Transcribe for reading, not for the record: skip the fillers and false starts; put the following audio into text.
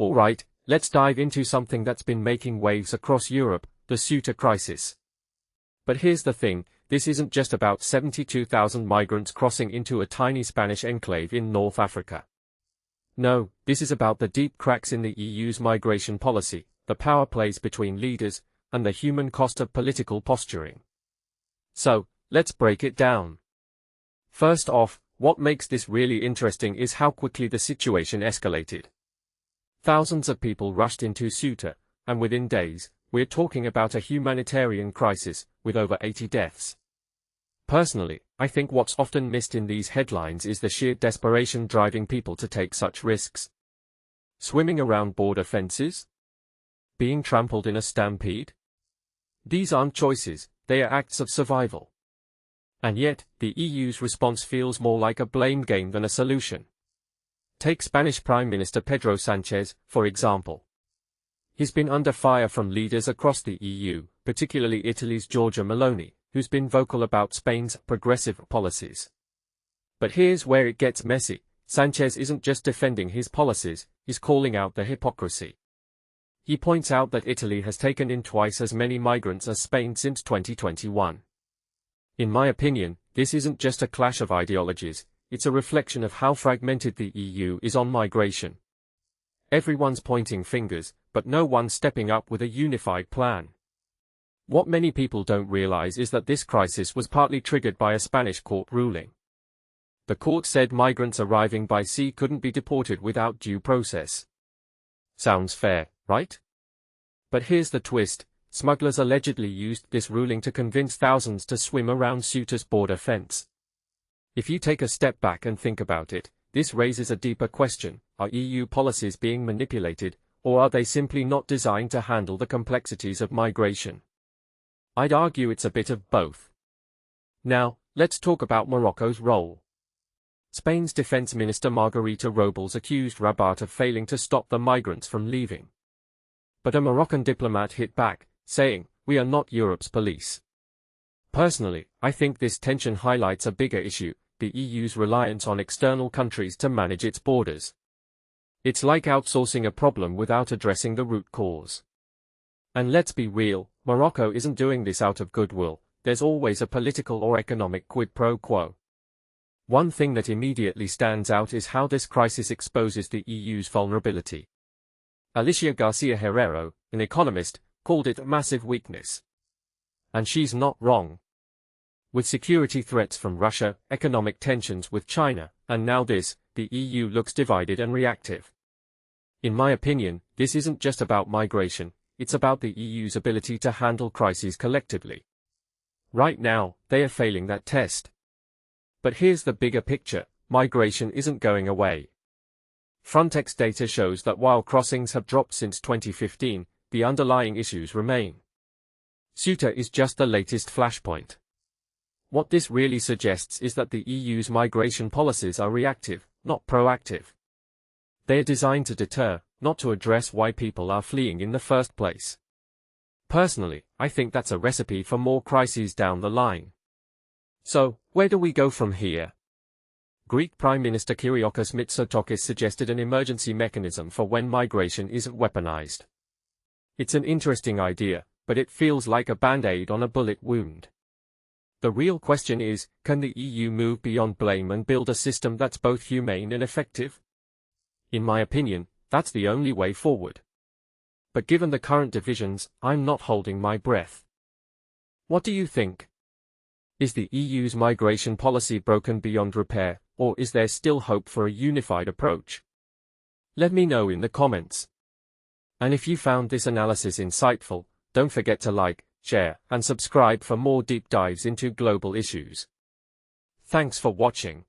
Alright, let's dive into something that's been making waves across Europe, the Ceuta crisis. But here's the thing, this isn't just about 72,000 migrants crossing into a tiny Spanish enclave in North Africa. No, this is about the deep cracks in the EU's migration policy, the power plays between leaders, and the human cost of political posturing. So, let's break it down. First off, what makes this really interesting is how quickly the situation escalated. Thousands of people rushed into Ceuta, and within days, we're talking about a humanitarian crisis, with over 80 deaths. Personally, I think what's often missed in these headlines is the sheer desperation driving people to take such risks. Swimming around border fences? Being trampled in a stampede? These aren't choices, they are acts of survival. And yet, the EU's response feels more like a blame game than a solution. Take Spanish Prime Minister Pedro Sanchez, for example. He's been under fire from leaders across the EU, particularly Italy's Giorgia Meloni, who's been vocal about Spain's progressive policies. But here's where it gets messy. Sanchez isn't just defending his policies, he's calling out the hypocrisy. He points out that Italy has taken in twice as many migrants as Spain since 2021. In my opinion, this isn't just a clash of ideologies, it's a reflection of how fragmented the EU is on migration. Everyone's pointing fingers, but no one's stepping up with a unified plan. What many people don't realize is that this crisis was partly triggered by a Spanish court ruling. The court said migrants arriving by sea couldn't be deported without due process. Sounds fair, right? But here's the twist. Smugglers allegedly used this ruling to convince thousands to swim around Ceuta's border fence. If you take a step back and think about it, this raises a deeper question. Are EU policies being manipulated, or are they simply not designed to handle the complexities of migration? I'd argue it's a bit of both. Now, let's talk about Morocco's role. Spain's Defense Minister Margarita Robles accused Rabat of failing to stop the migrants from leaving. But a Moroccan diplomat hit back, saying, "We are not Europe's police." Personally, I think this tension highlights a bigger issue, the EU's reliance on external countries to manage its borders. It's like outsourcing a problem without addressing the root cause. And let's be real, Morocco isn't doing this out of goodwill, there's always a political or economic quid pro quo. One thing that immediately stands out is how this crisis exposes the EU's vulnerability. Alicia Garcia Herrero, an economist, called it a massive weakness. And she's not wrong. With security threats from Russia, economic tensions with China, and now this, the EU looks divided and reactive. In my opinion, this isn't just about migration, it's about the EU's ability to handle crises collectively. Right now, they are failing that test. But here's the bigger picture, migration isn't going away. Frontex data shows that while crossings have dropped since 2015, the underlying issues remain. Ceuta is just the latest flashpoint. What this really suggests is that the EU's migration policies are reactive, not proactive. They are designed to deter, not to address why people are fleeing in the first place. Personally, I think that's a recipe for more crises down the line. So, where do we go from here? Greek Prime Minister Kyriakos Mitsotakis suggested an emergency mechanism for when migration isn't weaponized. It's an interesting idea, but it feels like a band-aid on a bullet wound. The real question is, can the EU move beyond blame and build a system that's both humane and effective? In my opinion, that's the only way forward. But given the current divisions, I'm not holding my breath. What do you think? Is the EU's migration policy broken beyond repair, or is there still hope for a unified approach? Let me know in the comments. And if you found this analysis insightful, don't forget to like, share, and subscribe for more deep dives into global issues. Thanks for watching.